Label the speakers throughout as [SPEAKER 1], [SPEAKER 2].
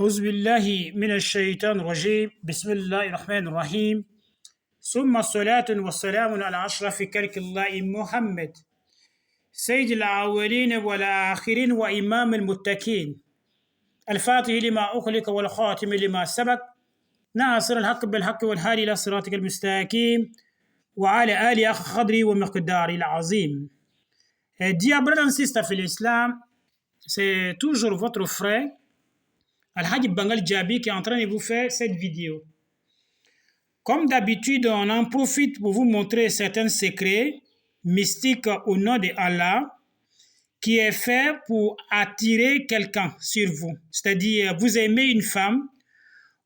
[SPEAKER 1] أعوذ بالله من الشيطان الرجيم بسم الله الرحمن الرحيم ثم الصلاة والسلام على أشرف خلق الله محمد سيد الأولين والآخرين وإمام المتقين الفاتح لما أخلق والخاتم لما سبق ناصر الحق بالحق والهادي إلى صراطك المستقيم وعلى آله أخ قدري ومقداري العظيم. Dear brothers and sisters in Islam, c'est toujours votre frère Al-Hajj Bangal Djabi qui est en train de vous faire cette vidéo. Comme d'habitude, on en profite pour vous montrer certains secrets mystiques au nom de Allah qui est fait pour attirer quelqu'un sur vous. C'est-à-dire, vous aimez une femme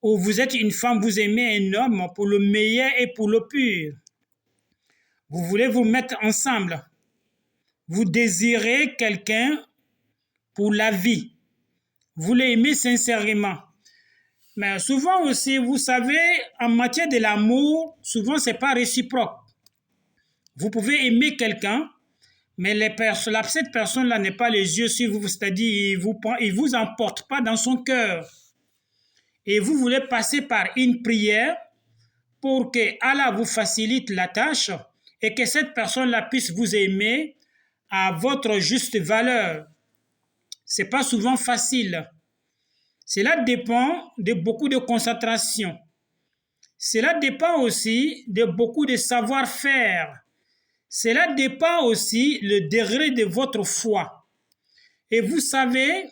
[SPEAKER 1] ou vous êtes une femme, vous aimez un homme pour le meilleur et pour le pur. Vous voulez vous mettre ensemble. Vous désirez quelqu'un pour la vie. Vous l'aimez sincèrement. Mais souvent aussi, vous savez, en matière de l'amour, souvent, ce n'est pas réciproque. Vous pouvez aimer quelqu'un, mais cette personne-là n'est pas les yeux sur vous, c'est-à-dire il vous emporte pas dans son cœur. Et vous voulez passer par une prière pour que Allah vous facilite la tâche et que cette personne-là puisse vous aimer à votre juste valeur. Ce n'est pas souvent facile. Cela dépend de beaucoup de concentration. Cela dépend aussi de beaucoup de savoir-faire. Cela dépend aussi le degré de votre foi. Et vous savez,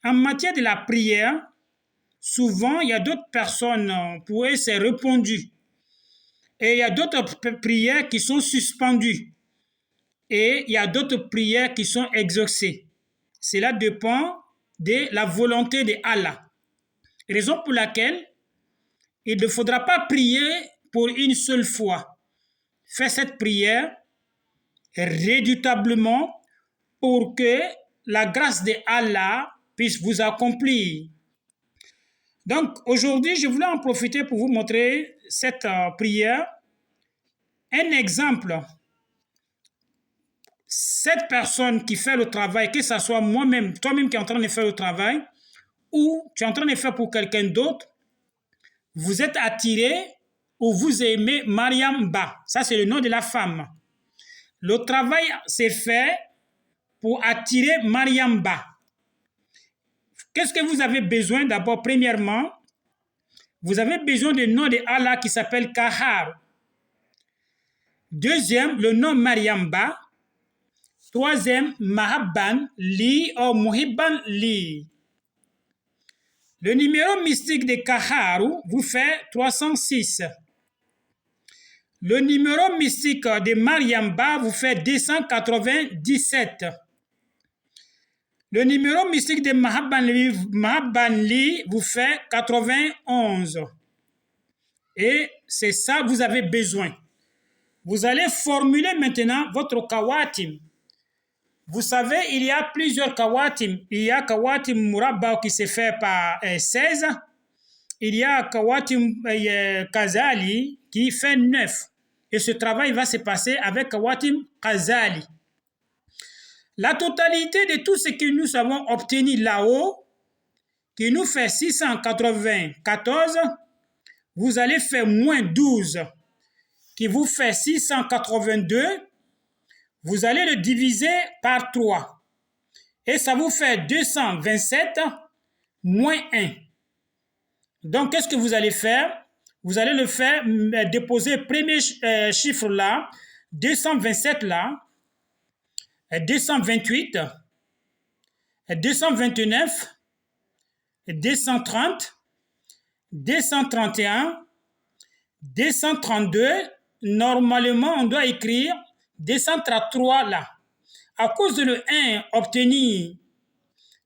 [SPEAKER 1] en matière de la prière, souvent, il y a d'autres personnes pour eux, c'est répondu. Et il y a d'autres prières qui sont suspendues. Et il y a d'autres prières qui sont exaucées. Cela dépend de la volonté de Allah. Raison pour laquelle il ne faudra pas prier pour une seule fois. Faites cette prière redoutablement pour que la grâce de Allah puisse vous accomplir. Donc aujourd'hui, je voulais en profiter pour vous montrer cette prière. Un exemple. Cette personne qui fait le travail, que ce soit moi-même, toi-même qui es en train de faire le travail, ou tu es en train de faire pour quelqu'un d'autre, vous êtes attiré ou vous aimez Mariam Ba. Ça, c'est le nom de la femme. Le travail s'est fait pour attirer Mariam Ba. Qu'est-ce que vous avez besoin d'abord? Premièrement, vous avez besoin du nom de Allah qui s'appelle Kahar. Deuxième, le nom Mariam Ba. Troisième, Mahabban Li ou Muhibban Li. Le numéro mystique de Kaharu vous fait 306. Le numéro mystique de Mariamba vous fait 297. Le numéro mystique de Mahabban Li vous fait 91. Et c'est ça que vous avez besoin. Vous allez formuler maintenant votre kawatim. Vous savez, il y a plusieurs kawatim. Il y a kawatim murabba qui se fait par 16. Il y a kawatim kazali qui fait 9. Et ce travail va se passer avec kawatim kazali. La totalité de tout ce que nous avons obtenu là-haut, qui nous fait 694, vous allez faire moins 12, qui vous fait 682. Vous allez le diviser par 3. Et ça vous fait 227 moins 1. Donc, qu'est-ce que vous allez faire? Vous allez le faire, déposer le premier chiffre là, 227 là, 228, 229, 230, 231, 232. Normalement, on doit écrire 233 là. À cause de le 1 obtenu,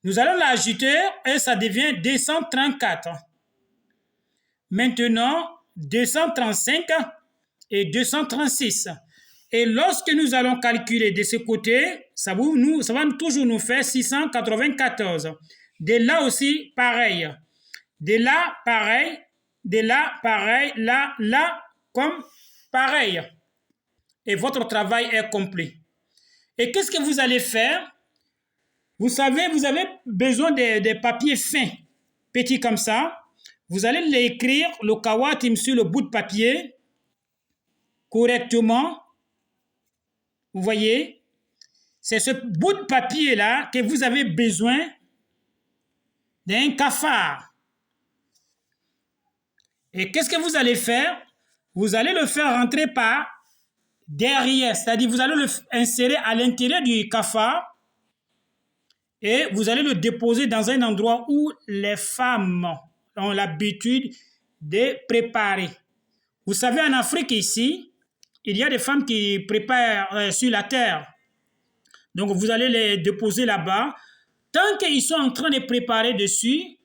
[SPEAKER 1] nous allons l'ajouter et ça devient 234. Maintenant, 235 et 236. Et lorsque nous allons calculer de ce côté, ça va toujours nous faire 694. De là aussi, pareil. De là, pareil. De là, pareil. Là, comme pareil. Et votre travail est complet. Et qu'est-ce que vous allez faire? Vous savez, vous avez besoin de papiers fins. petit comme ça. Vous allez l'écrire, le kawatim, sur le bout de papier, correctement. Vous voyez, c'est ce bout de papier-là que vous avez besoin d'un cafard. Et qu'est-ce que vous allez faire? Vous allez le faire rentrer par derrière, c'est-à-dire vous allez l'insérer à l'intérieur du cafard et vous allez le déposer dans un endroit où les femmes ont l'habitude de préparer. Vous savez, en Afrique ici, il y a des femmes qui préparent sur la terre. Donc, vous allez les déposer là-bas. Tant qu'ils sont en train de préparer dessus,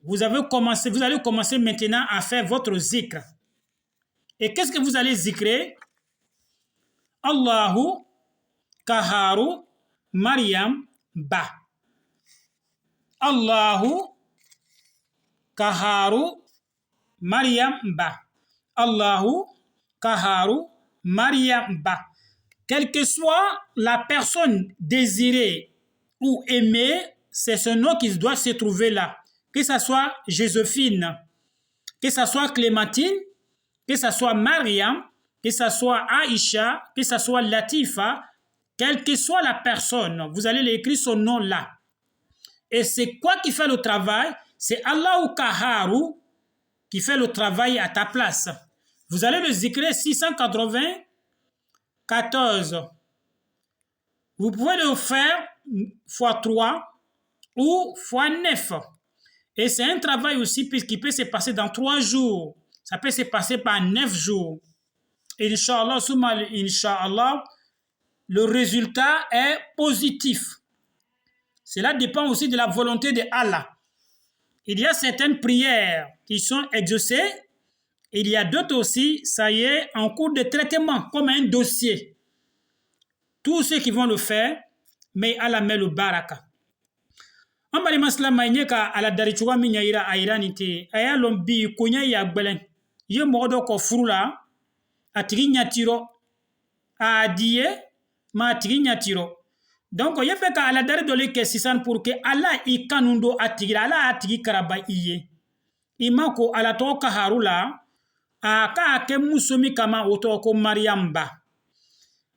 [SPEAKER 1] vous allez commencer maintenant à faire votre zikr. Et qu'est-ce que vous allez zikrer? Allahu Kaharu Maryam Ba. Allahu Kaharu Maryam Ba. Allahu Kaharu Maryam Ba. Quelle que soit la personne désirée ou aimée, c'est ce nom qui doit se trouver là. Que ce soit Joséphine, que ce soit Clémentine, que ce soit Mariam, que ce soit Aïcha, que ce soit Latifa, quelle que soit la personne, vous allez l'écrire son nom là. Et c'est quoi qui fait le travail? C'est Allah ou Kaharu qui fait le travail à ta place. Vous allez le zikrer 694. Vous pouvez le faire x3 ou x9. Et c'est un travail aussi qui peut se passer dans 3 jours. Ça peut se passer par 9 jours. Inch'Allah, Inch'Allah, le résultat est positif. Cela dépend aussi de la volonté de Allah. Il y a certaines prières qui sont exaucées. Il y a d'autres aussi, ça y est, en cours de traitement, comme un dossier. Tous ceux qui vont le faire, mais Allah met le baraka. An balima silamɛ n ye ka ala dari cogoya min ɲa a yira nin te a y'a lɔn bi koɲɛ y'a gwɛlɛn ye mɔgɔ dɔ kɔ furu la a tigi ɲatirɔ a di ye ma a tigi ɲatirɔ donc ye fɛ ka ala dari dɔ le kɛ sisan pour que ala i kanu don a tigi la ala y'a tigi karaba i ye i ma ko ala tɔgɔ Kaharu la a k'a kɛ muso min kama o tɔgɔ ko Mariam Ba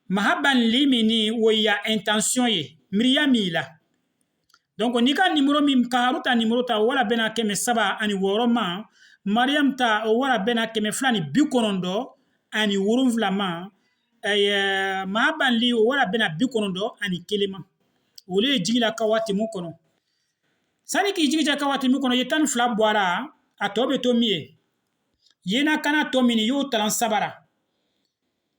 [SPEAKER 1] mahaban limini o y'a intention ye miiriya min la. Donc, n'i ka numéro min Kaharu ta numéro ta wala bɛna 306 ma Mariam ta wala bɛna 297 ma mahaban li wala bɛna 91 ma olu ye jigila ka waati min kɔnɔ sani k'i jigija ka waati min kɔnɔ ye 12 bɔra a tɔ bɛ to min ye yena kana tɔ min y'o 37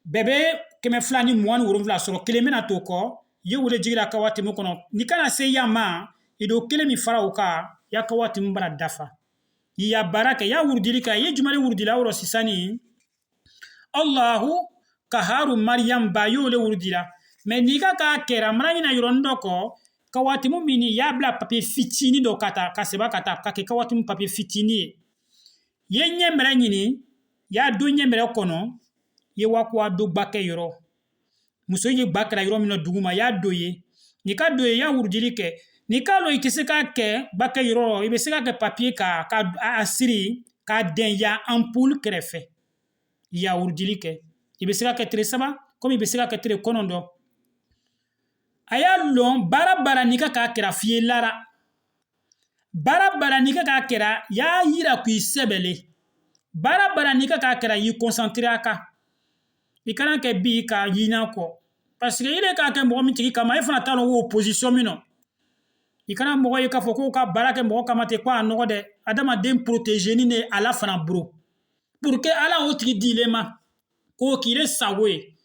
[SPEAKER 1] bɛɛ bɛ 227 sɔrɔ kelen bɛna to kɔ ye wele jigila ka waati min kɔnɔ ni kana se yan ma i do kelen min fara o kan ya ka waati min bana dafa i ya baara kɛ ya wurudili kɛ ye jumɛn wurudila yɔrɔ sisani Allahu Kaharu Maryam Ba y'o le wurudila mais n'i ka k'a kɛra mara ɲina yɔrɔnin dɔ kɔ ka waati min y'a bila papier fitinin dɔ ka taa ka sɛbɛn ka taa ka kɛ ka waati min papier fitinin ye ɲɛmɛrɛ ɲini y'a don ɲɛmɛrɛ kɔnɔ ye wakuwa do bakɛ yɔrɔ muso ye ba kɛra yɔrɔ min na duguma y'a don ye n'i ka don ye y'a wurudili kɛ n'i k'a lɔn i tɛ se k'a kɛ bakɛ yɔrɔ i bɛ se k'a kɛ papier kan k'a siri k'a dɛn ya ampoule kɛrɛfɛ i y'a wurudili kɛ i bɛ se k'a kɛ tile 3 komi i bɛ se k'a kɛ tile 9 a y'a lɔn baara baara n'i ka k'a kɛra f'i ye lara baara baara n'i ka k'a kɛra y'a yira k'i sɛbɛnlen baara baara n'i ka k'a kɛra y'i concentré a kan i kana kɛ bi ka ɲinɛ kɔ parce que i de k'a kɛ mɔgɔ min tigi kama e fana t'a lɔn o position min na i kana mɔgɔ ye k'a fɔ k'o ka baara kɛ mɔgɔ kama ten ko a nɔgɔ dɛ adamaden protéger ni de ala fana bolo pour que ala o tigi dilen ma k'o k'i sago ye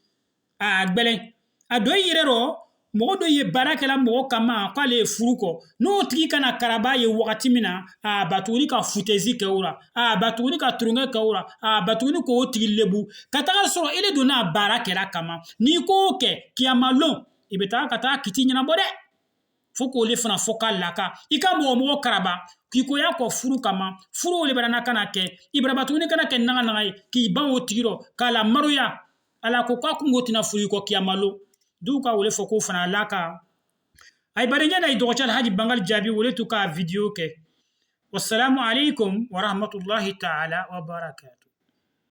[SPEAKER 1] a gbɛlɛn a dɔ i yɛrɛ rɔ mɔgɔ dɔ ye baara kɛla mɔgɔ kama k'ale ye furu kɔ n'o tigi kana karaba ye wagati min na a ba tuguni ka futɛsi kɛ o la a ba tuguni ka turonkɛ kɛ o la a ba tuguni k'o tigi lebu ka taga sɔrɔ ele don n'a baara kɛra kama n'i k'o kɛ kiyamalon i bɛ taga ka taa kiti ɲɛnabɔ dɛ fo k'o le fana fɔ k'a laka i ka mɔgɔ karaba k'i ko y'a kɔ furu kama furu o le bɛna kana kɛ i bɛna tuguni kana kɛ naga ye k'i ban o tigi rɔ k'a la maroya ala ko k'a kungo tɛna furu i kɔ kiyamalon du ka wele fɔ k'o fana laka ay bari ɲana i dɔgɔcɛ Alhaji Bangali jaabi wele tu ka video kɛ Wassalamu alaikum wa rahmatullahi ta'ala wa barakatuh.